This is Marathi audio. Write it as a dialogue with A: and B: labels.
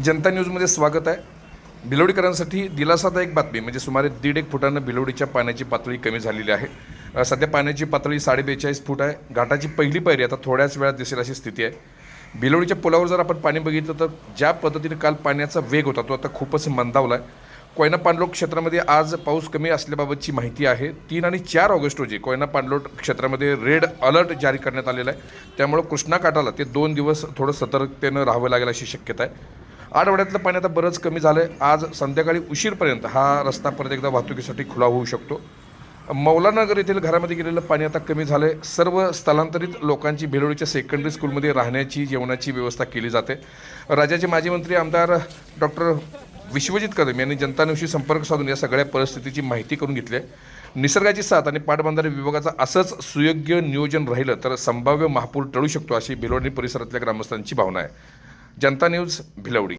A: जनता न्यूजमध्ये स्वागत आहे। भिलवडीकरांसाठी दिलासादायक बातमी म्हणजे सुमारे 1.5 फुटानं भिलवडीच्या पाण्याची पातळी कमी झालेली आहे। सध्या पाण्याची पातळी 42.5 फूट आहे। घाटाची पहिली पायरी आता थोड्याच वेळात दिसेल अशी स्थिती आहे। भिलवडीच्या पुलावर जर आपण पाणी बघितलं तर ज्या पद्धतीने काल पाण्याचा वेग होता तो आता खूपच मंदावला आहे। कोयना पाणलोट क्षेत्रामध्ये आज पाऊस कमी असल्याबाबतची माहिती आहे। 3 आणि 4 ऑगस्ट रोजी कोयना पाणलोट क्षेत्रामध्ये रेड अलर्ट जारी करण्यात आलेला आहे। त्यामुळे कृष्णा काठाला ते 2 दिवस थोडं सतर्कतेनं राहावं लागेल अशी शक्यता आहे। आठवड्यातलं पाणी आता बरंच कमी झालं आहे। आज संध्याकाळी उशीरपर्यंत हा रस्ता परत एकदा वाहतुकीसाठी खुला होऊ शकतो। मौलानगर येथील घरामध्ये गेलेलं पाणी आता कमी झालं आहे। सर्व स्थलांतरित लोकांची भिलवडीच्या सेकंडरी स्कूलमध्ये राहण्याची जेवणाची व्यवस्था केली जाते। राज्याचे माजी मंत्री आमदार डॉक्टर विश्वजित कदम यांनी जनता न्यूजशी संपर्क साधून या सगळ्या परिस्थितीची माहिती करून घेतली आहे। निसर्गाची साथ आणि पाटबंधारे विभागाचं असंच सुयोग्य नियोजन राहिलं तर संभाव्य महापूर टळू शकतो अशी भिलवडी परिसरातल्या ग्रामस्थांची भावना आहे। जनता न्यूज भिलवडी।